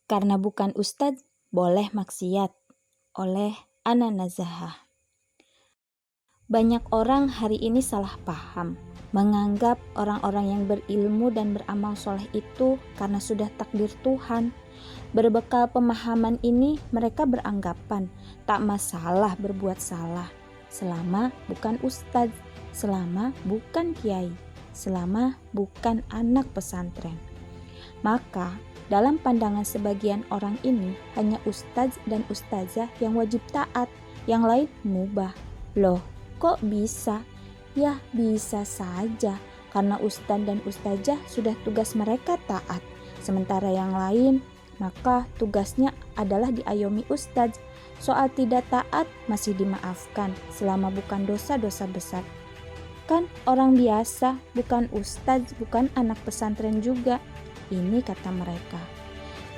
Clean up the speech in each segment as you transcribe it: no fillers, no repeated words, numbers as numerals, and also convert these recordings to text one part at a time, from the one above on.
Karena bukan ustadz, boleh maksiat. Oleh Ana Nazahah. Banyak orang hari ini salah paham, menganggap orang-orang yang berilmu dan beramal soleh itu karena sudah takdir Tuhan. Berbekal pemahaman ini, mereka beranggapan tak masalah berbuat salah, selama bukan ustadz, selama bukan kiai, selama bukan anak pesantren. Maka, dalam pandangan sebagian orang ini, hanya ustadz dan ustazah yang wajib taat, yang lain mubah. Loh, kok bisa? Ya, bisa saja, karena ustadz dan ustazah sudah tugas mereka taat. Sementara yang lain, maka tugasnya adalah diayomi ustadz. Soal tidak taat masih dimaafkan, selama bukan dosa-dosa besar. Kan orang biasa, bukan ustadz, bukan anak pesantren juga. Ini kata mereka.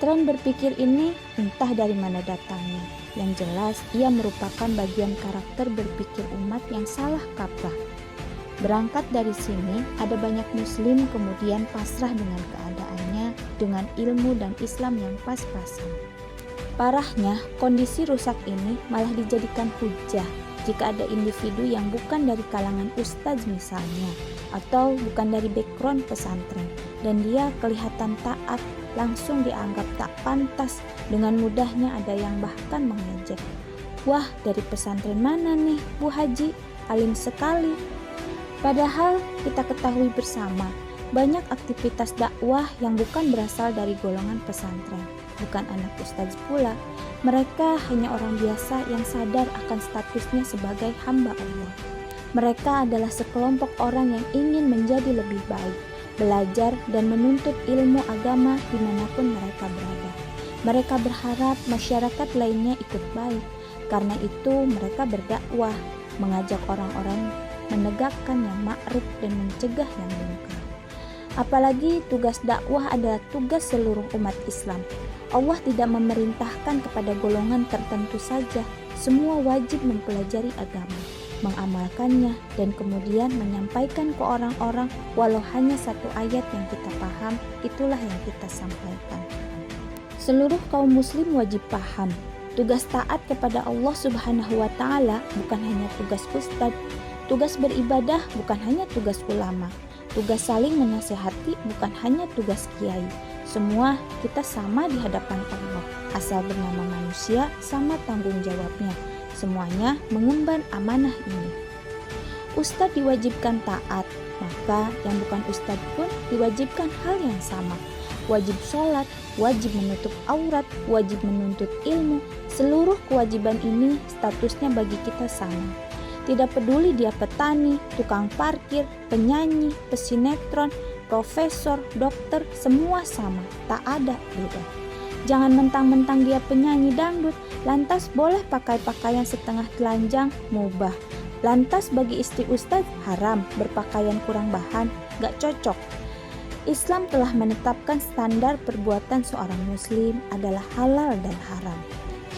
Tren berpikir ini entah dari mana datangnya. Yang jelas ia merupakan bagian karakter berpikir umat yang salah kaprah. Berangkat dari sini, ada banyak muslim kemudian pasrah dengan keadaannya, dengan ilmu dan Islam yang pas-pasan. Parahnya, kondisi rusak ini malah dijadikan hujah jika ada individu yang bukan dari kalangan ustadz misalnya, atau bukan dari background pesantren, dan dia kelihatan taat, langsung dianggap tak pantas. Dengan mudahnya ada yang bahkan mengejek. Wah, dari pesantren mana nih Bu Haji? Alim sekali. Padahal kita ketahui bersama, banyak aktivitas dakwah yang bukan berasal dari golongan pesantren, bukan anak ustadz pula. Mereka hanya orang biasa yang sadar akan statusnya sebagai hamba Allah. Mereka adalah sekelompok orang yang ingin menjadi lebih baik, belajar dan menuntut ilmu agama dimanapun mereka berada. Mereka berharap masyarakat lainnya ikut baik. Karena itu mereka berdakwah, mengajak orang-orang menegakkan yang ma'ruf dan mencegah yang munkar. Apalagi tugas dakwah adalah tugas seluruh umat Islam. Allah tidak memerintahkan kepada golongan tertentu saja. Semua wajib mempelajari agama, mengamalkannya, dan kemudian menyampaikan ke orang-orang walau hanya satu ayat yang kita paham, itulah yang kita sampaikan. Seluruh kaum muslim wajib paham, tugas taat kepada Allah Subhanahu wa Ta'ala bukan hanya tugas ustadz, tugas beribadah bukan hanya tugas ulama, tugas saling menasehati bukan hanya tugas kiai. Semua kita sama di hadapan Allah, asal bernama manusia sama tanggung jawabnya. Semuanya mengemban amanah ini. Ustadz diwajibkan taat, maka yang bukan ustadz pun diwajibkan hal yang sama. Wajib sholat, wajib menutup aurat, wajib menuntut ilmu. Seluruh kewajiban ini statusnya bagi kita sama. Tidak peduli dia petani, tukang parkir, penyanyi, pesinetron, profesor, dokter, semua sama, tak ada beda. Jangan mentang-mentang dia penyanyi dangdut, lantas boleh pakai pakaian setengah telanjang, mubah. Lantas bagi istri ustadz haram, berpakaian kurang bahan, gak cocok. Islam telah menetapkan standar perbuatan seorang muslim adalah halal dan haram.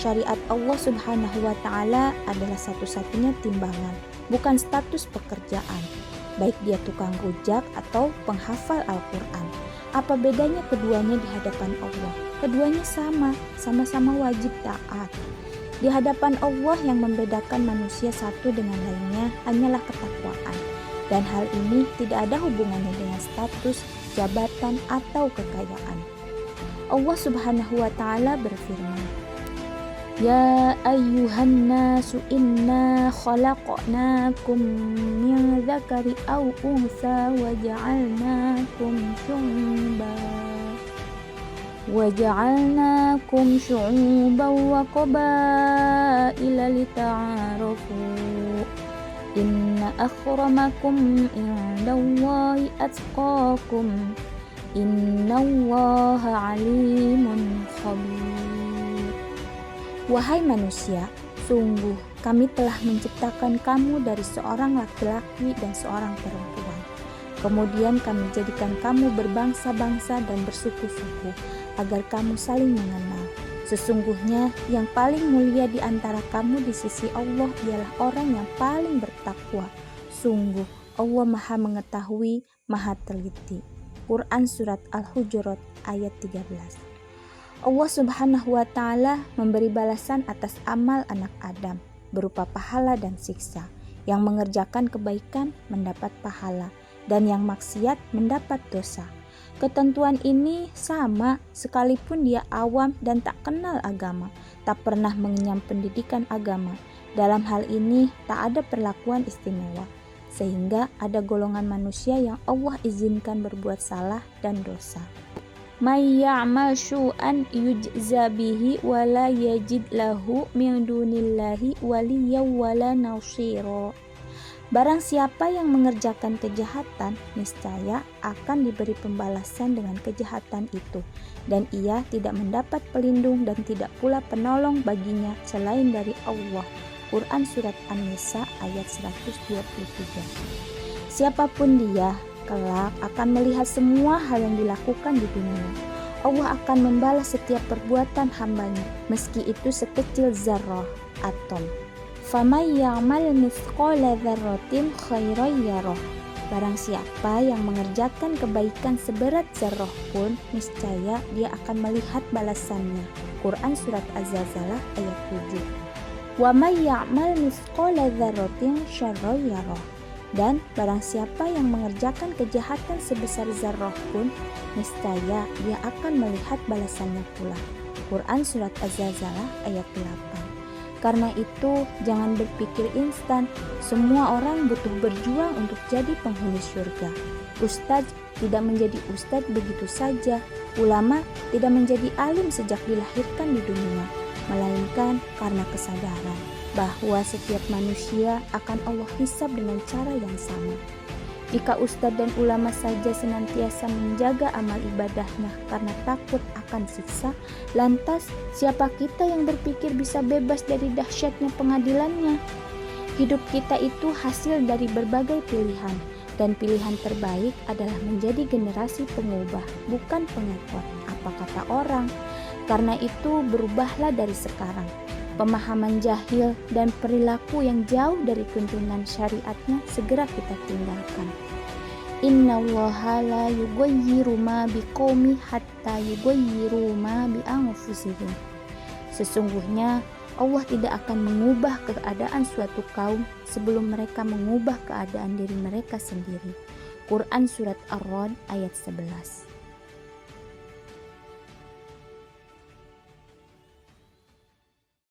Syariat Allah Subhanahu wa Ta'ala adalah satu-satunya timbangan, bukan status pekerjaan. Baik dia tukang rujak atau penghafal Al-Quran. Apa bedanya keduanya di hadapan Allah? Keduanya sama, sama-sama wajib taat. Di hadapan Allah yang membedakan manusia satu dengan lainnya hanyalah ketakwaan. Dan hal ini tidak ada hubungannya dengan status, jabatan, atau kekayaan. Allah Subhanahu wa Ta'ala berfirman, Ya ayyuhan nasu inna khalaqnakum min dzakari aw untha wa ja'alnakum syu'uban wa qabaila lita'arafu inna akramakum indallahi atqakum innallaha alimun khabir. Wahai manusia, sungguh kami telah menciptakan kamu dari seorang laki-laki dan seorang perempuan. Kemudian kami jadikan kamu berbangsa-bangsa dan bersuku-suku, agar kamu saling mengenal. Sesungguhnya yang paling mulia di antara kamu di sisi Allah ialah orang yang paling bertakwa. Sungguh Allah Maha Mengetahui, Maha Teliti. Quran Surat Al-Hujurat ayat 13. Allah Subhanahu wa Ta'ala memberi balasan atas amal anak Adam berupa pahala dan siksa. Yang mengerjakan kebaikan mendapat pahala, dan yang maksiat mendapat dosa. Ketentuan ini sama sekalipun dia awam dan tak kenal agama, tak pernah mengenyam pendidikan agama. Dalam hal ini tak ada perlakuan istimewa, sehingga ada golongan manusia yang Allah izinkan berbuat salah dan dosa. May ya'mal syu'an yujza bihi wa la yajid lahu min dunillahi waliyyan wala nasira. Barang siapa yang mengerjakan kejahatan, niscaya akan diberi pembalasan dengan kejahatan itu, dan ia tidak mendapat pelindung dan tidak pula penolong baginya selain dari Allah. Quran Surat An-Nisa ayat 123. Siapapun dia, kelak akan melihat semua hal yang dilakukan di dunia. Allah akan membalas setiap perbuatan hambanya, meski itu sekecil zarrah, atom. Faman ya'mal mithqala dzarratin khairan yarah. Barang siapa yang mengerjakan kebaikan seberat zarrah pun, niscaya dia akan melihat balasannya. Quran Surat Az-Zalzalah ayat 7. Wa may ya'mal mithqala dzarratin syarran yarah. Dan barang siapa yang mengerjakan kejahatan sebesar zarrah pun, niscaya dia akan melihat balasannya pula. Quran Surat Az-Zalzalah ayat 8. Karena itu, jangan berpikir instan. Semua orang butuh berjuang untuk jadi penghuni surga. Ustadz tidak menjadi ustadz begitu saja. Ulama tidak menjadi alim sejak dilahirkan di dunia, melainkan karena kesadaran bahwa setiap manusia akan Allah hisab dengan cara yang sama. Jika ustadz dan ulama saja senantiasa menjaga amal ibadahnya karena takut akan siksa, lantas siapa kita yang berpikir bisa bebas dari dahsyatnya pengadilannya? Hidup kita itu hasil dari berbagai pilihan, dan pilihan terbaik adalah menjadi generasi pengubah, bukan pengekor, apa kata orang. Karena itu berubahlah dari sekarang. Pemahaman jahil dan perilaku yang jauh dari tuntunan syariatnya segera kita tinggalkan. Innallaha la yughayyiru ma biqaumin hatta yughayyiru ma bi anfusihim. Sesungguhnya Allah tidak akan mengubah keadaan suatu kaum sebelum mereka mengubah keadaan diri mereka sendiri. Quran Surat Ar-Ra'd ayat 11.